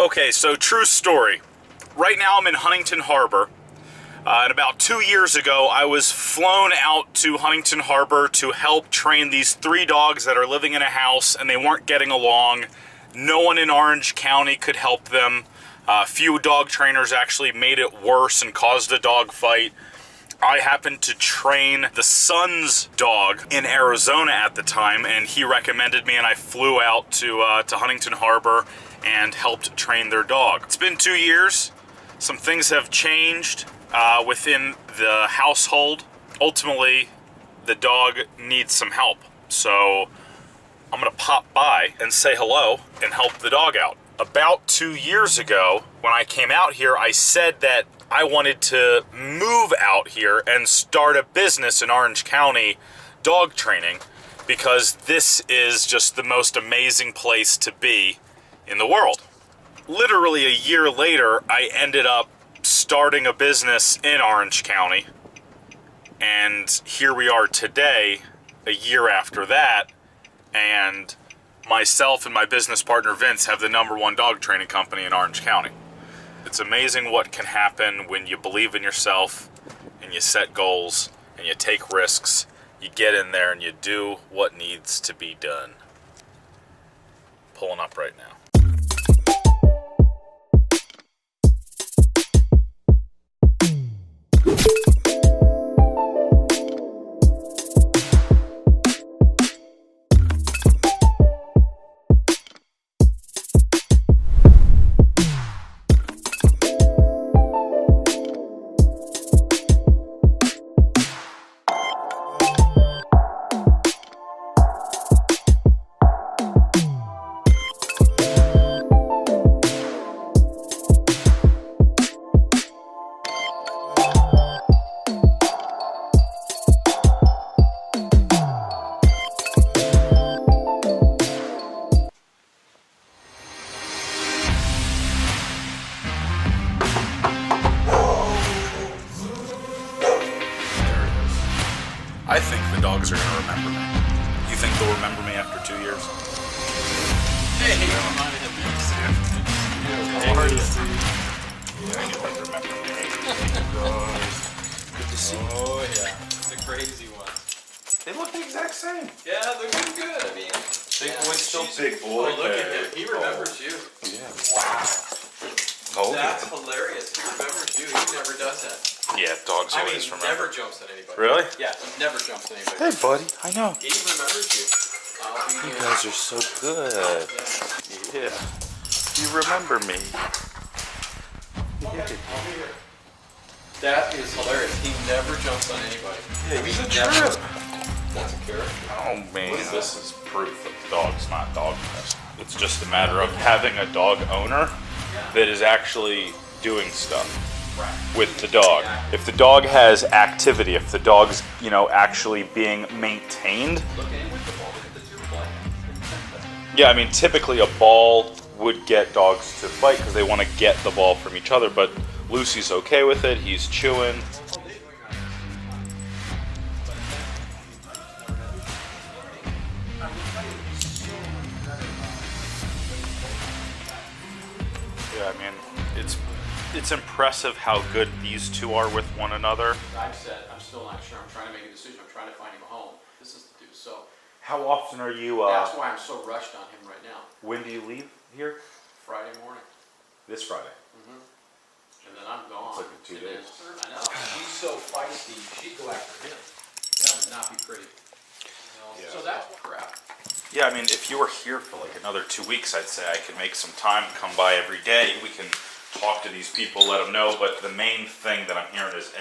Okay, so true story. Right now I'm in Huntington Harbor. And about 2 years ago, I was flown out to Huntington Harbor to help train these 3 dogs that are living in a house and they weren't getting along. No one in Orange County could help them. A few dog trainers actually made it worse and caused a dog fight. I happened to train the son's dog in Arizona at the time, and he recommended me, and I flew out to Huntington Harbor and helped train their dog. It's been 2 years. Some things have changed within the household. Ultimately, the dog needs some help. So I'm gonna pop by and say hello and help the dog out. About 2 years ago, when I came out here, I said that I wanted to move out here and start a business in Orange County dog training because this is just the most amazing place to be in the world. Literally a year later, I ended up starting a business in Orange County, and here we are today, a year after that, and myself and my business partner Vince have the #1 dog training company in Orange County. It's amazing what can happen when you believe in yourself and you set goals and you take risks. You get in there and you do what needs to be done. Pulling up right now. I think the dogs are going to remember me. You think they'll remember me after 2 years? Hey, reminded him. How are you? Yeah, you might remember me. Good to see you. Oh, yeah. The crazy one. They look the exact same. Yeah, they're doing good. I mean, Big boy's still big boy. Oh, look at him. He remembers you. Yeah. Wow. Oh, That's hilarious. He remembers you. He never does that. yeah, dogs I always mean, remember. never jumps at anybody. Really? Yeah, he never jumps at anybody. Hey, buddy. I know. He remembers you. You guys are so good. Yeah. You remember me. I'll be here. That is hilarious. He never jumps on anybody. Yeah, he's a never. trip. That's a character. Oh man, this is proof that the dog's not dogfest. It's just a matter of having a dog owner that is actually doing stuff with the dog. If the dog has activity, if the dog's, actually being maintained. Yeah, I mean, typically a ball would get dogs to fight because they want to get the ball from each other, but Lucy's okay with it. He's chewing. Yeah, I mean, it's impressive how good these two are with one another. I've said, I'm still not sure. I'm trying to make a decision. I'm trying to find him a home. This is the dude. So How often are you, that's why I'm so rushed on him right now. when do you leave here? Friday morning. This Friday. And then I'm gone. It's like in 2 And then- days. I know. She's so feisty. She'd go after him. That would not be pretty. Yeah. So that's crap. Yeah, I mean, if you were here for like another 2 weeks, I'd say I could make some time, come by every day. We can talk to these people, let them know. But the main thing that I'm hearing is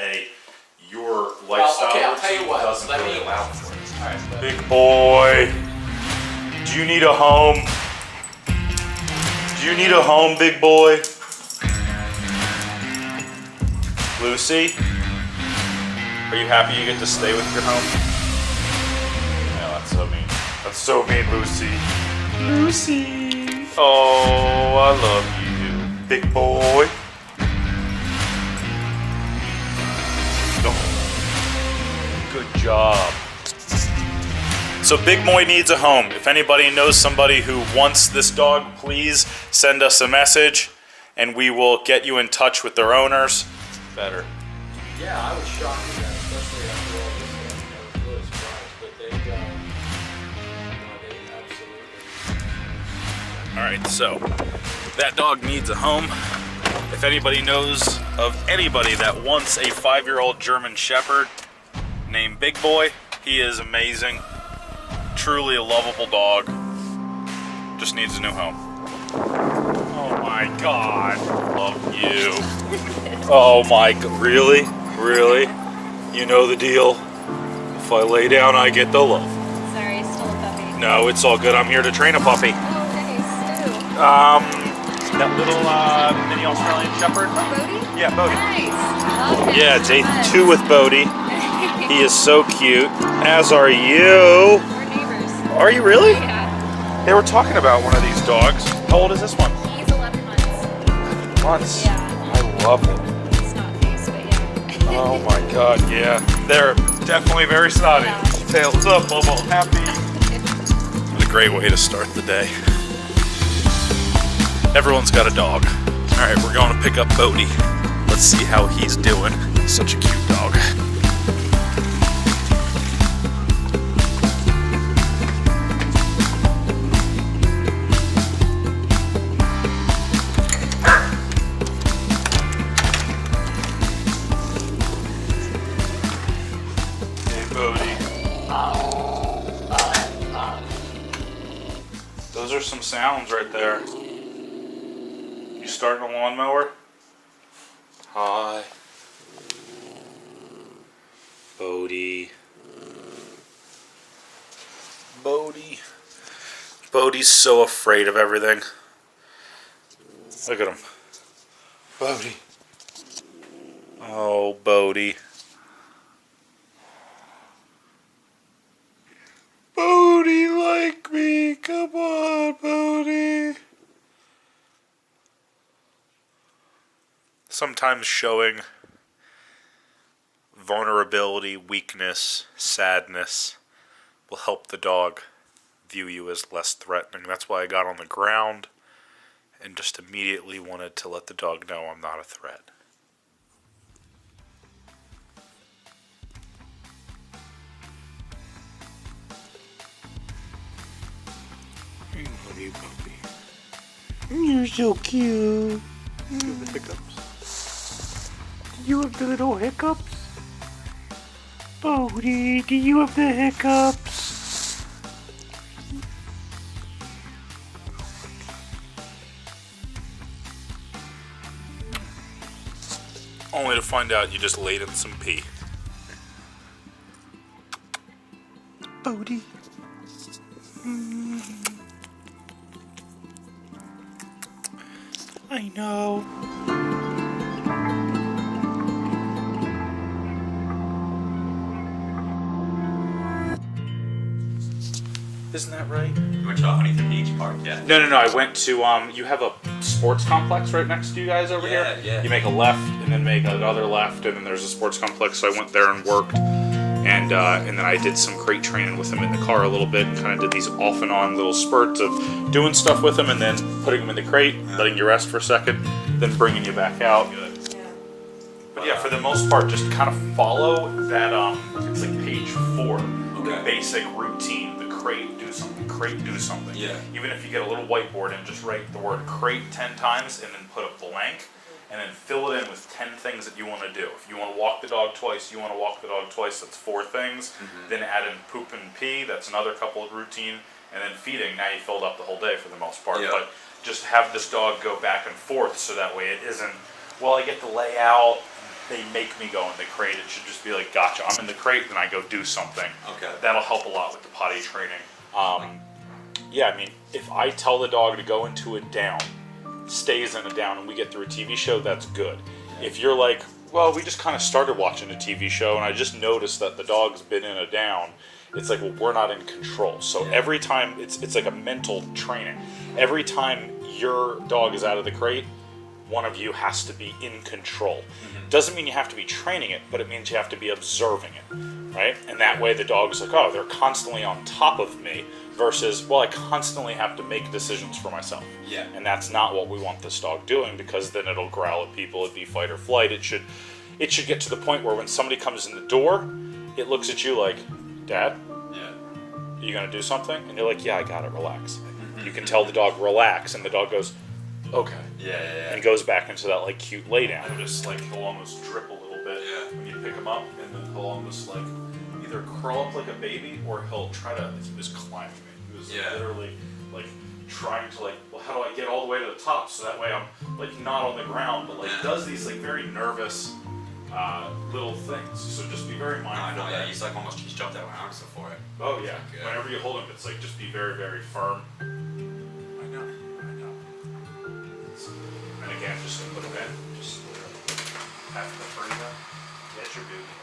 your lifestyle okay, I'll tell you routine what, doesn't let really me- allow for it. All right. But Big boy, do you need a home? Do you need a home, big boy? Lucy, are you happy you get to stay with your home? Yeah, that's so mean. That's so mean, Lucy. Lucy. Oh, I love you, big boy. Oh, good job. So Big Moy needs a home. If anybody knows somebody who wants this dog, please send us a message and we will get you in touch with their owners. Better. Yeah, I was shocked at that, especially after all this stuff. I was really surprised, but they absolutely. Alright, so that dog needs a home. If anybody knows of anybody that wants a 5-year-old German Shepherd named Big Boy, he is amazing. Truly a lovable dog. Just needs a new home. Oh my God. Love you. Oh my God. Really? Really? You know the deal. If I lay down, I get the love. Sorry, still a puppy. No, it's all good. I'm here to train a puppy. Oh, nice. Who? That little mini Australian Shepherd. Oh, Bodie? Yeah, Bodie. Nice. Love him. Yeah, day Yes. 2 with Bodie. He is so cute. As are you. We're neighbors. Are you really? Yeah. They were talking about one of these dogs. How old is this one? He's 11 months. Months. Yeah. I love it. It's not face, but yeah. Oh my God, yeah. They're definitely very snotty. Yeah. Tails up, all happy. What a great way to start the day. Everyone's got a dog. All right, we're going to pick up Bodie. Let's see how he's doing. Such a cute dog. Those are some sounds right there. You starting a lawnmower? Hi. Bodie. Bodie. Bodie's so afraid of everything. Look at him. Bodie. Oh, Bodie. Bodie, like me. Come on, Bodie. Sometimes showing vulnerability, weakness, sadness will help the dog view you as less threatening. That's why I got on the ground and just immediately wanted to let the dog know I'm not a threat. Hey, puppy. You're so cute. The hiccups. Do you have the little hiccups? Bodie, do you have the hiccups? Only to find out you just laid in some pee. Bodie. I know. Isn't that right? You went to Huntington Beach Park, yeah. No. I went to, you have a sports complex right next to you guys over here? Yeah. You make a left and then make another left and then there's a sports complex. So I went there and worked. And then I did some crate training with him in the car a little bit and kind of did these off and on little spurts of doing stuff with him and then putting him in the crate, letting you rest for a second, then bringing you back out. Good. But yeah, for the most part, just kind of follow that, it's like page 4, the Okay. basic routine, the crate, do something, crate, do something. Yeah. Even if you get a little whiteboard and just write the word crate 10 times and then put a blank, and then fill it in with 10 things that you want to do. If you want to walk the dog twice, you want to walk the dog twice, that's 4 things. Mm-hmm. Then add in poop and pee, that's another couple of routine. And then feeding, now you filled up the whole day for the most part. Yeah. But just have this dog go back and forth so that way it isn't, well, I get to lay out, they make me go in the crate. It should just be like, gotcha, I'm in the crate, then I go do something. Okay. That'll help a lot with the potty training. Yeah, I mean, if I tell the dog to go into a down, stays in a down, and we get through a TV show, that's good. If you're like, well, we just kind of started watching a TV show, and I just noticed that the dog's been in a down, it's like, well, we're not in control. So every time, it's like a mental training. Every time your dog is out of the crate, one of you has to be in control. Doesn't mean you have to be training it, but it means you have to be observing it, right? And that way the dog's like, oh, they're constantly on top of me, versus, well, I constantly have to make decisions for myself. Yeah. And that's not what we want this dog doing, because then it'll growl at people, it'd be fight or flight. It should get to the point where when somebody comes in the door, it looks at you like, Dad? Yeah. Are you gonna do something? And you're like, yeah, I got it, relax. You can tell the dog relax, and the dog goes, okay. Yeah. And goes back into that like cute lay down. Just like he'll almost drip a little bit when you pick him up, and then he'll almost like either curl up like a baby, or he'll try to. He was climbing me. He was literally like trying to like, well, how do I get all the way to the top so that way I'm like not on the ground, but like does these like very nervous little things. So just be very mindful. I know, yeah, he's like almost, he's jumped out when I was before it. Oh yeah. Good. Whenever you hold him, it's like just be very, very firm. I know. And again, just put him in. Just after the freezer, get your beauty.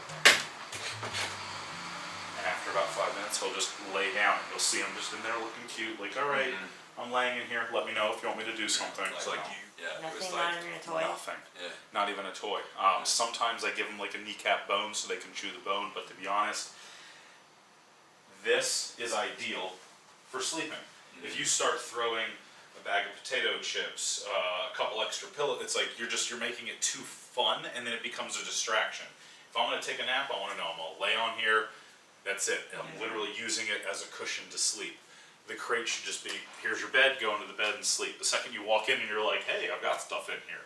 And after about 5 minutes, he'll just lay down, and you'll see him just in there looking cute. Like, all right, I'm laying in here. Let me know if you want me to do something. It's like Nothing, not even a toy. nothing. Yeah. Not even a toy. Sometimes I give them like a kneecap bone so they can chew the bone. But to be honest, this is ideal for sleeping. If you start throwing a bag of potato chips, a couple extra pillows, it's like you're making it too fun, and then it becomes a distraction. If I'm gonna take a nap, I want to know I'm gonna lay on here. That's it. I'm literally using it as a cushion to sleep. The crate should just be, here's your bed, go into the bed and sleep. The second you walk in and you're like, hey, I've got stuff in here,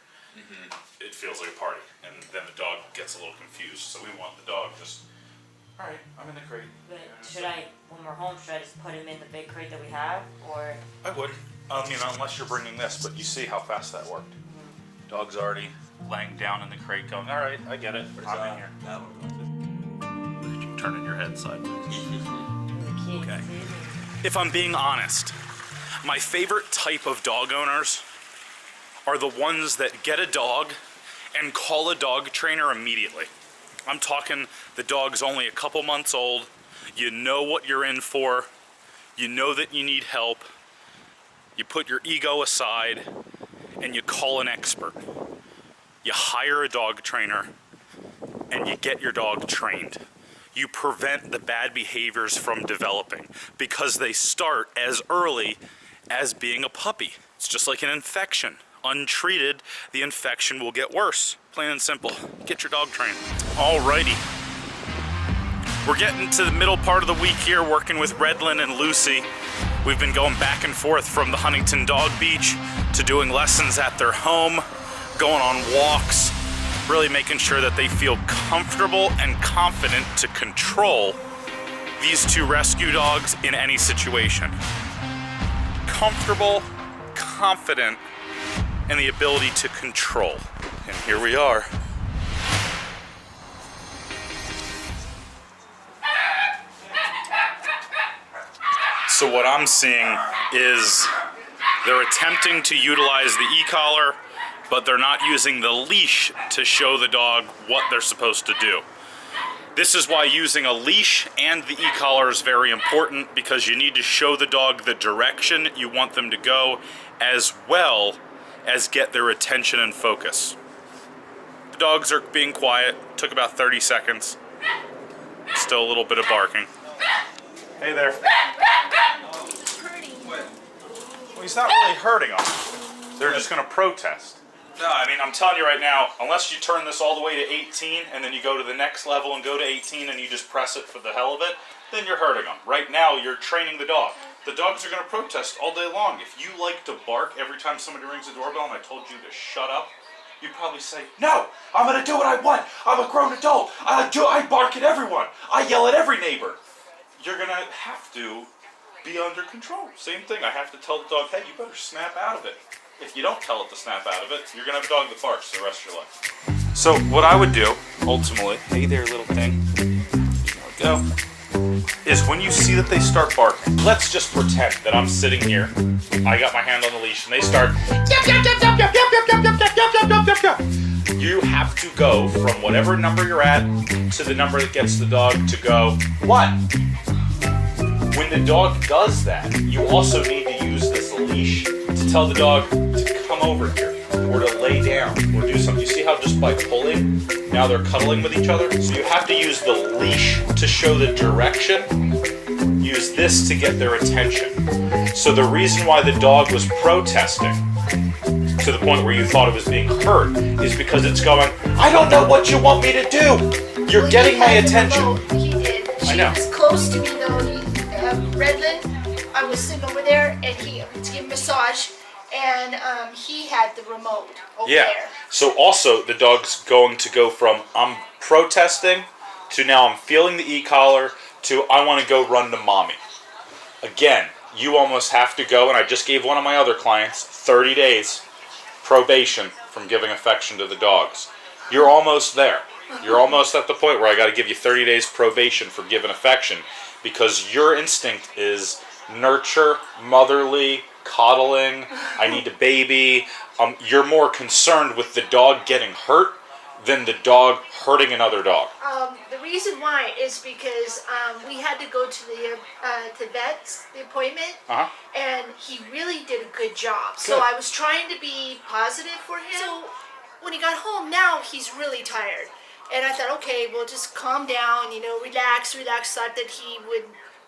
it feels like a party, and then the dog gets a little confused. So we want the dog just, all right, I'm in the crate. But should I, when we're home, should I just put him in the big crate that we have, or? I wouldn't. I mean, unless you're bringing this, but you see how fast that worked. Dog's already laying down in the crate going, all right, I get it, I'm in here. Turning your head sideways. Okay. If I'm being honest, my favorite type of dog owners are the ones that get a dog and call a dog trainer immediately. I'm talking the dog's only a couple months old, you know what you're in for, you know that you need help, you put your ego aside, and you call an expert. You hire a dog trainer, and you get your dog trained. You prevent the bad behaviors from developing, because they start as early as being a puppy. It's just like an infection. Untreated, the infection will get worse. Plain and simple. Get your dog trained. Alrighty. We're getting to the middle part of the week here, working with Redlin and Lucy. We've been going back and forth from the Huntington Dog Beach to doing lessons at their home, going on walks, really making sure that they feel comfortable and confident to control these two rescue dogs in any situation. Comfortable, confident, and the ability to control. And here we are. So what I'm seeing is they're attempting to utilize the e-collar, but they're not using the leash to show the dog what they're supposed to do. This is why using a leash and the e-collar is very important, because you need to show the dog the direction you want them to go, as well as get their attention and focus. The dogs are being quiet, took about 30 seconds. Still a little bit of barking. Hey there. Well, he's not really hurting them. They're just gonna protest. No, I mean, I'm telling you right now, unless you turn this all the way to 18 and then you go to the next level and go to 18 and you just press it for the hell of it, then you're hurting them. Right now, you're training the dog. The dogs are going to protest all day long. If you like to bark every time somebody rings the doorbell and I told you to shut up, you'd probably say, no, I'm going to do what I want. I'm a grown adult. I bark at everyone. I yell at every neighbor. You're going to have to be under control. Same thing. I have to tell the dog, hey, you better snap out of it. If you don't tell it to snap out of it, you're going to have a dog that barks the rest of your life. So what I would do, ultimately, hey there, little thing, there we go, is when you see that they start barking, let's just pretend that I'm sitting here, I got my hand on the leash, and they start, you have to go from whatever number you're at to the number that gets the dog to go, what? When the dog does that, you also need to use this leash to tell the dog to come over here, or to lay down, down or do something. You see how just by pulling, now they're cuddling with each other? So you have to use the leash to show the direction. Use this to get their attention. So the reason why the dog was protesting to the point where you thought it was being hurt is because it's going, I don't know what you want me to do. You're getting my attention. He did. I She know. was close to me though. Redland, I was sitting over there and he was giving massage and he had the remote over Yeah. there. So also the dog's going to go from I'm protesting to now I'm feeling the e-collar to I want to go run to mommy. Again, you almost have to go, and I just gave one of my other clients 30 days probation from giving affection to the dogs. You're almost there. You're almost at the point where I got to give you 30 days probation for giving affection because your instinct is nurture, motherly, coddling, I need a baby. You're more concerned with the dog getting hurt than the dog hurting another dog. The reason why is because we had to go to the vet's the appointment, and he really did a good job. So Good. I was trying to be positive for him. So when he got home, now he's really tired, and I thought, okay, well, just calm down, relax. Thought that he would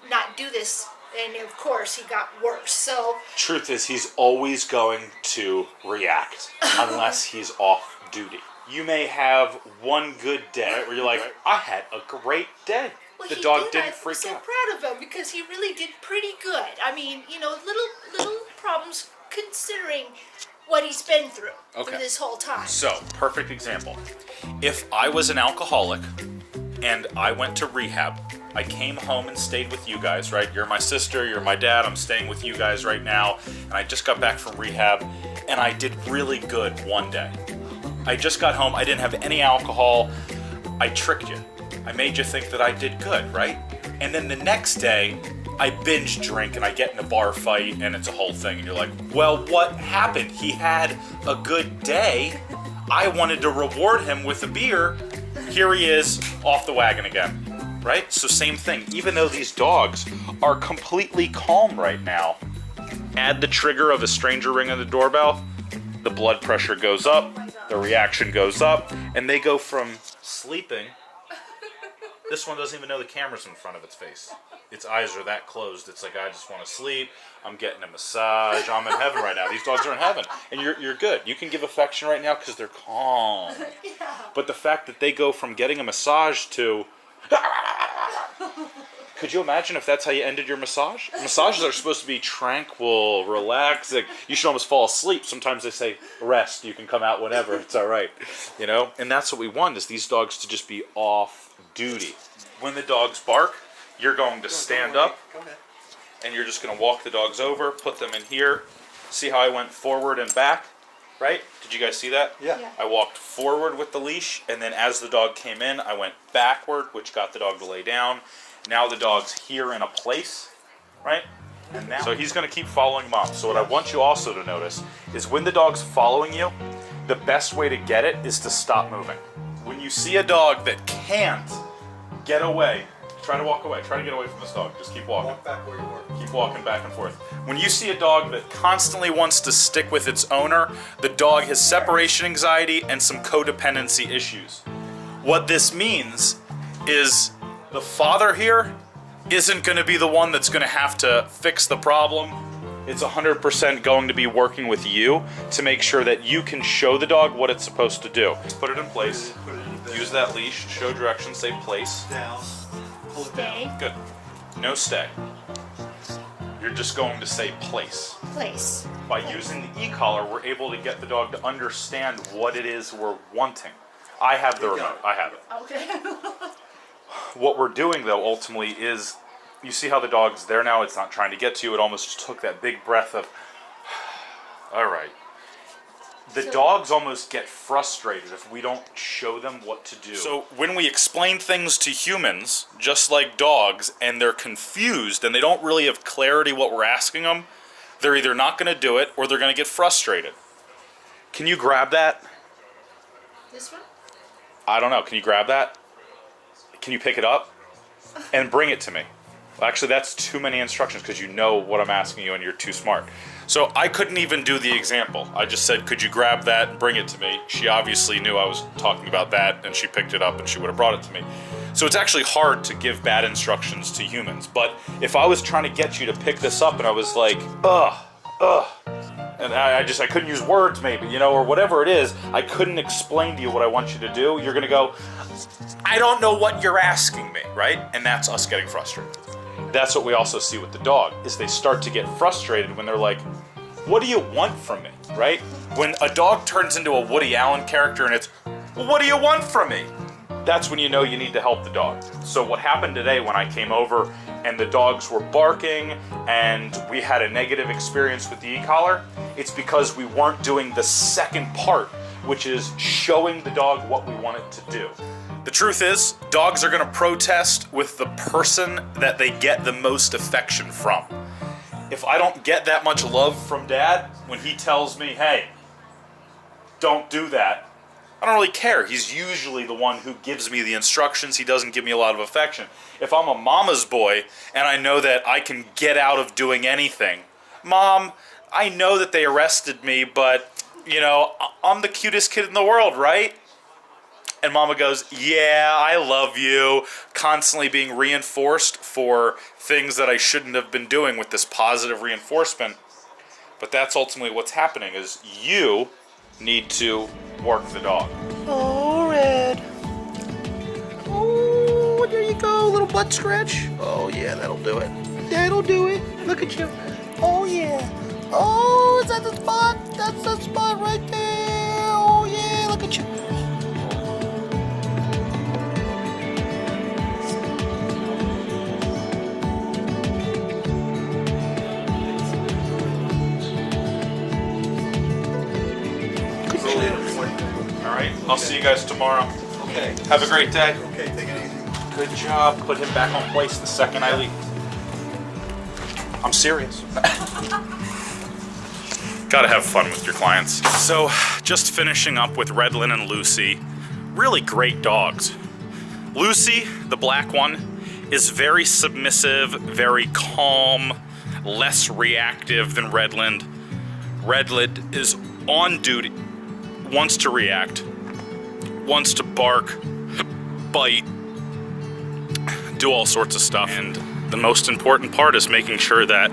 not do this, and of course he got worse. So Truth is, he's always going to react unless he's off duty. You may have one good day where you're like, I had a great day. well, The he dog did. didn't I'm freak so out. proud of him because he really did pretty good. I mean, little problems considering what he's been through Okay. for this whole time. So, perfect example. If I was an alcoholic and I went to rehab, I came home and stayed with you guys, right? You're my sister, you're my dad, I'm staying with you guys right now, and I just got back from rehab, and I did really good one day. I just got home, I didn't have any alcohol, I tricked you. I made you think that I did good, right? And then the next day, I binge drink and I get in a bar fight and it's a whole thing. And you're like, well, what happened? He had a good day. I wanted to reward him with a beer. Here he is, off the wagon again, right? So same thing. Even though these dogs are completely calm right now, add the trigger of a stranger ringing the doorbell, the blood pressure goes up, the reaction goes up, and they go from sleeping. This one doesn't even know the camera's in front of its face. Its eyes are that closed. It's like, I just want to sleep. I'm getting a massage. I'm in heaven right now. These dogs are in heaven. And you're good. You can give affection right now because they're calm. But the fact that they go from getting a massage to... Could you imagine if that's how you ended your massage? Massages are supposed to be tranquil, relaxing. You should almost fall asleep. Sometimes they say, rest. You can come out whenever. It's all right. And that's what we want, is these dogs to just be off duty. When the dogs bark, you're going to stand up, and you're just going to walk the dogs over, put them in here. See how I went forward and back, right? Did you guys see that? Yeah. I walked forward with the leash, and then as the dog came in, I went backward, which got the dog to lay down. Now the dog's here in a place, right? And now, so he's going to keep following mom. So what I want you also to notice is when the dog's following you, the best way to get it is to stop moving. When you see a dog that can't get away, try to walk away. Try to get away from this dog. Just keep walking. Walk back where you were. Keep walking back and forth. When you see a dog that constantly wants to stick with its owner, the dog has separation anxiety and some codependency issues. What this means is the father here isn't going to be the one that's going to have to fix the problem. It's 100% going to be working with you to make sure that you can show the dog what it's supposed to do. Put it in place. Use that leash. Show direction. Say place. Down. Pull it down. Good. No stay. You're just going to say place. Place. By using the e-collar, we're able to get the dog to understand what it is we're wanting. I have the remote. I have it. Okay. What we're doing, though, ultimately is, you see how the dog's there now? It's not trying to get to you. It almost just took that big breath of, all right. The dogs almost get frustrated if we don't show them what to do. So when we explain things to humans, just like dogs, and they're confused and they don't really have clarity what we're asking them, they're either not going to do it or they're going to get frustrated. Can you grab that? This one? I don't know. Can you grab that? Can you pick it up and bring it to me? Well, actually, that's too many instructions because you know what I'm asking you and you're too smart. So I couldn't even do the example. I just said, could you grab that and bring it to me? She obviously knew I was talking about that, and she picked it up and she would have brought it to me. So it's actually hard to give bad instructions to humans. But if I was trying to get you to pick this up and I was like, and I couldn't use words maybe, you know, or whatever it is, I couldn't explain to you what I want you to do, you're gonna go, I don't know what you're asking me, right? And that's us getting frustrated. That's what we also see with the dog, is they start to get frustrated when they're like, what do you want from me, right? When a dog turns into a Woody Allen character and it's, well, what do you want from me? That's when you know you need to help the dog. So what happened today when I came over and the dogs were barking and we had a negative experience with the e-collar, it's because we weren't doing the second part, which is showing the dog what we want it to do. The truth is, dogs are gonna protest with the person that they get the most affection from. If I don't get that much love from Dad when he tells me, hey, don't do that, I don't really care. He's usually the one who gives me the instructions. He doesn't give me a lot of affection. If I'm a mama's boy and I know that I can get out of doing anything, Mom, I know that they arrested me, but, you know, I'm the cutest kid in the world, right? And Mama goes, yeah, I love you, constantly being reinforced for things that I shouldn't have been doing with this positive reinforcement. But that's ultimately what's happening, is you need to work the dog. Oh, Red. Oh, there you go, little butt stretch. Oh, yeah, that'll do it. That'll do it. Look at you. Oh, yeah. Oh, is that the spot? That's the spot right there. Oh, yeah, look at you. All right, I'll see you guys tomorrow. Okay. Have a great day. Okay, take it easy. Good job. Put him back on place the second I leave. I'm serious. Gotta have fun with your clients. So, just finishing up with Redlin and Lucy. Really great dogs. Lucy, the black one, is very submissive, very calm, less reactive than Redland. Redland is on duty, wants to react, wants to bark, bite, do all sorts of stuff. And the most important part is making sure that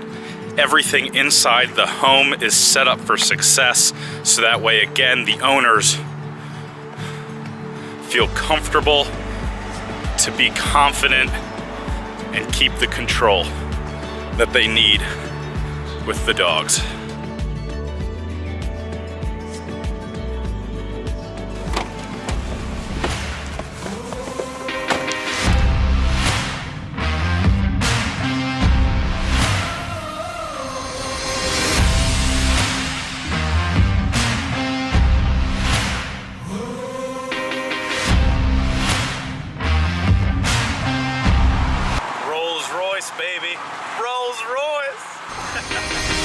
everything inside the home is set up for success, so that way, again, the owners feel comfortable to be confident and keep the control that they need with the dogs. Rolls Royce, baby. Rolls Royce.